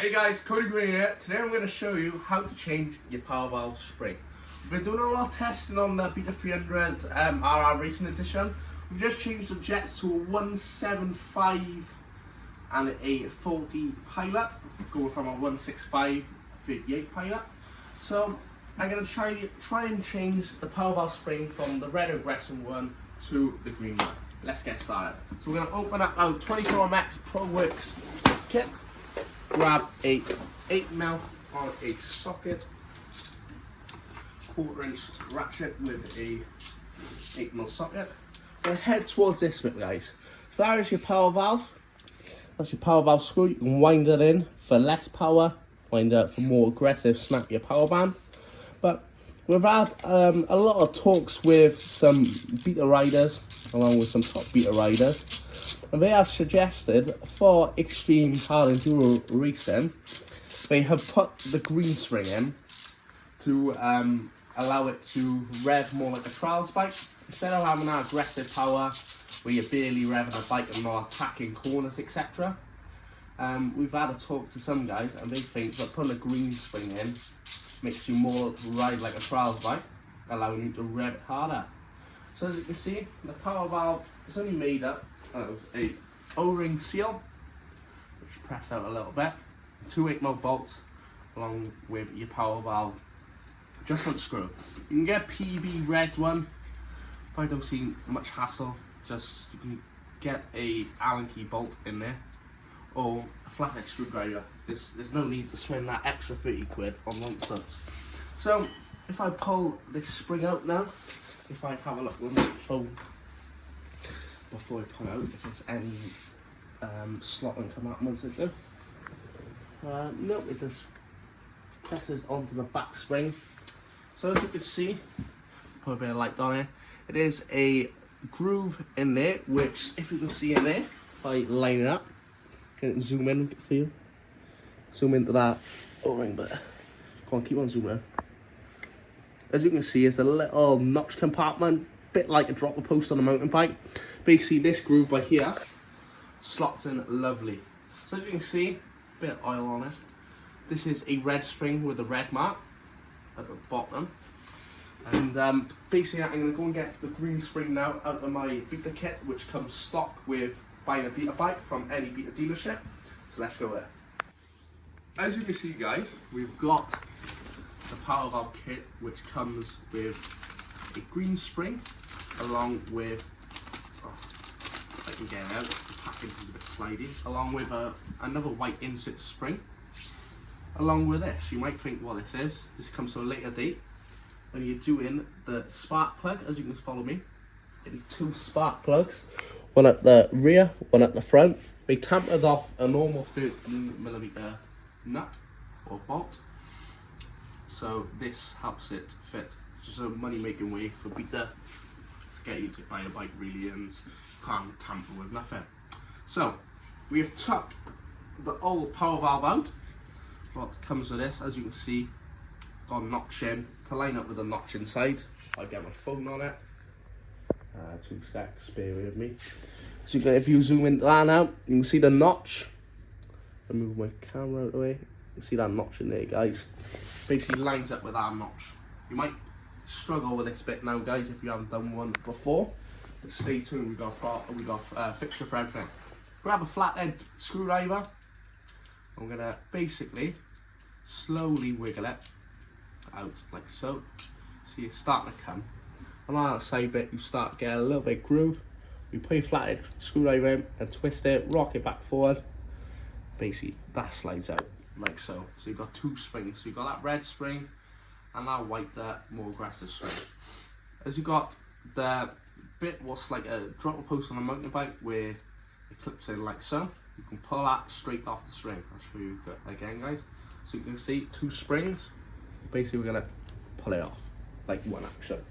Hey guys, Cody Green here. Today I'm going to show you how to change your power valve spring. We've been doing a lot of testing on the Beta 300 RR Racing Edition. We've just changed the jets to a 175 and a 40 Pilot, going from a 165 38 Pilot. So I'm going to try and change the power valve spring from the red aggression one to the green one. Let's get started. So we're going to open up our 24MX Pro Works kit. Grab a 8mm on a socket, 1/4" ratchet with a 8mm socket. We'll head towards this bit, guys. So that is your power valve. That's your power valve screw. You can wind it in for less power, wind it up for more aggressive, snappier power band. But we've had a lot of talks with some beta riders, along with some top beta riders. And they have suggested for extreme hard enduro racing, they have put the green spring in to allow it to rev more like a trials bike. Instead of having that aggressive power where you're barely revving a bike and not attacking corners, etc. We've had a talk to some guys and they think that putting a green spring in makes you more ride like a trials bike, allowing you to rev it harder. So as you can see, the power valve is only made up of a O-ring seal, which press out a little bit, 2 8mm bolts, along with your power valve just unscrew. You can get a PV red one, but I don't see much hassle. Just you can get a Allen key bolt in there, or a flathead screwdriver. There's no need to spend that extra 30 quid on nonsense. So if I pull this spring out now, if I have a look with my phone before I pull out, if there's any slotting compartments I do. No, it just presses onto the back spring. So as you can see, put a bit of light on it. It is a groove in there, which if you can see in there, if I line it up, can zoom in for you. Zoom into that O-ring, but go on, keep on zooming. As you can see, it's a little notch compartment, bit like a dropper post on a mountain bike. Basically, this groove right here slots in lovely. So as you can see, a bit of oil on it. This is a red spring with a red mark at the bottom. And basically, I'm going to go and get the green spring now out of my Beta kit, which comes stock with buying a Beta bike from any Beta dealership. So let's go there. As you can see, guys, we've got the power valve kit, which comes with a green spring along with, I can get it out, the package is a bit slidey, along with another white insert spring. Along with this, you might think what this is. This comes to a later date when you're doing the spark plug. As you can follow me, it is 2 spark plugs, one at the rear, one at the front. They tampered off a normal 13mm nut or bolt, so this helps it fit. It's just a money making way for Beta to get you to buy a bike really, and can't tamper with nothing. So we have took the old power valve out. What comes with this, as you can see, got a notch in to line up with the notch inside. I'll get my phone on it. 2 secs, bear with me. So if you zoom into that now, you can see the notch. I move my camera out of the way. You see that notch in there, guys. Basically lines up with that notch. You might struggle with this bit now, guys, if you haven't done one before. But stay tuned. We got fixture for everything. Grab a flathead screwdriver. I'm gonna basically slowly wiggle it out like so. See it's starting to come. And on that side bit, you start to get a little bit groove. You put your flathead screwdriver in and twist it, rock it back forward. Basically, that slides out like so. So you've got 2 springs. So you've got that red spring and that white, more aggressive spring. As you got the bit what's like a dropper post on a mountain bike where it clips in like so, you can pull that straight off the spring. I'll show you again, guys. So you can see 2 springs. Basically, we're gonna pull it off like one action.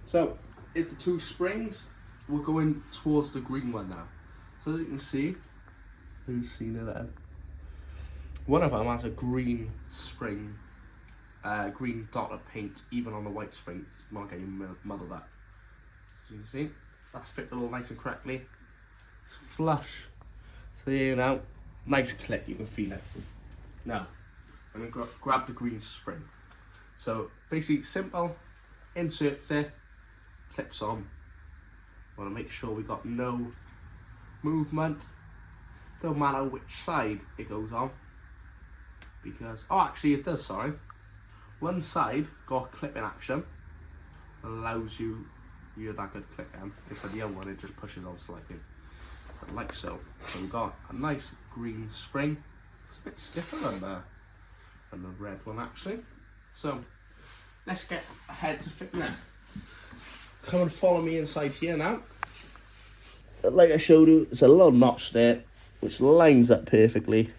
So it's the 2 springs. We're going towards the green one now. So as you can see, who's seen it there? One of them has a green spring, green dotted paint, even on the white spring. It's not getting muddled up. As you can see, that's fit all nice and correctly. It's flush. So there you go. Nice click, you can feel it. Now, I'm going to grab the green spring. So basically simple, inserts it, clips on. Want to make sure we got no movement, don't matter which side it goes on, because, oh actually it does, sorry. One side got clipping action, allows you that good click in. Instead of the other one, it just pushes on slightly, like so. So we've got a nice green spring. It's a bit stiffer than the red one actually. So let's get ahead to fit now. Come and follow me inside here now. Like I showed you, it's a little notch there, which lines up perfectly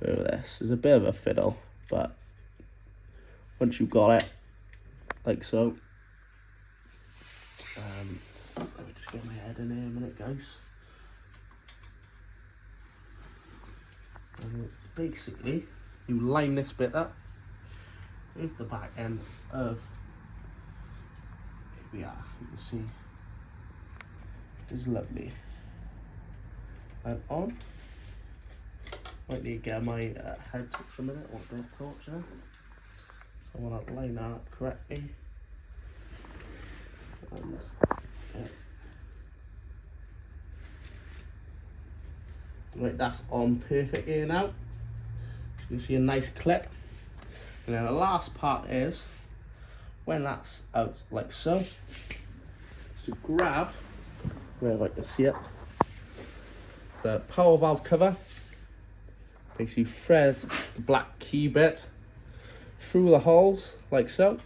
with this. There's a bit of a fiddle, but once you've got it, like so. Let me just get my head in here a minute, guys. And basically, you line this bit up with the back end of, here we are, you can see, it's lovely. And on, might need to get my head touch a minute, or a bit of torch there. So I want to line that up correctly. And, yeah. Right, that's on perfect here now. You can see a nice clip. And then the last part is, when that's out like so, so grab, where I can see it, the power valve cover, basically thread the black key bit through the holes like so,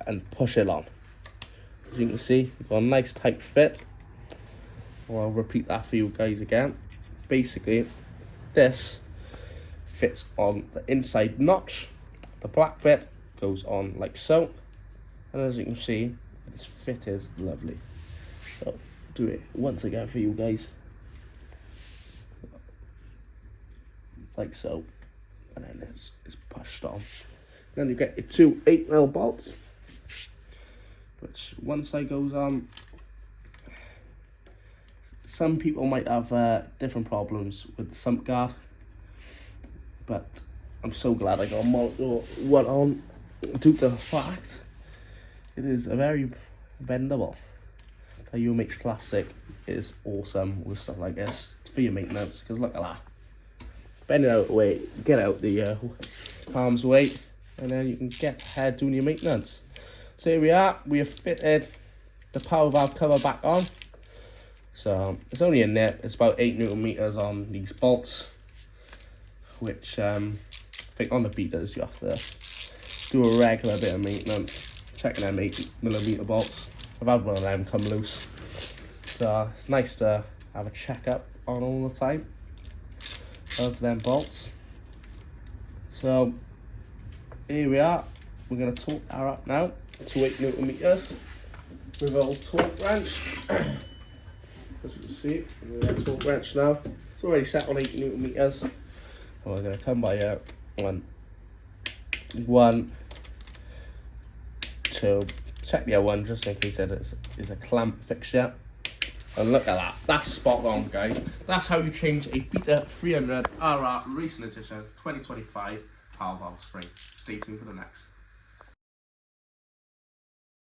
and push it on. As you can see, we've got a nice tight fit. Well, I'll repeat that for you guys again. Basically, this fits on the inside notch. The black bit goes on like so, and as you can see, this fit is lovely. So, do it once again for you guys, like so, and then it's pushed on. Then you get your two 8mm bolts, which one side goes on. Some people might have different problems with the sump guard, but I'm so glad I got a motor one on, due to the fact it is a very bendable. The UMH plastic is awesome with stuff like this for your maintenance, because look at that. Bend it out of the way, get out the arm's way, and then you can get ahead doing your maintenance. So here we are, we have fitted the power valve cover back on. So it's only a nip, it's about 8 Nm on these bolts, which I think on the beaters you have to do a regular bit of maintenance, checking them 8mm bolts. I've had one of them come loose, so it's nice to have a checkup on all the time of them bolts. So here we are, we're going to torque our up now to 8N with our torque wrench. As you can see, we're going to torque wrench now. It's already set on 8N. And we're going to come by here, one, two, check the other one just in case it is a clamp fixture. And look at that, that's spot on, guys. That's how you change a Beta 300 RR Racing Edition 2025 power valve spring. Stay tuned for the next.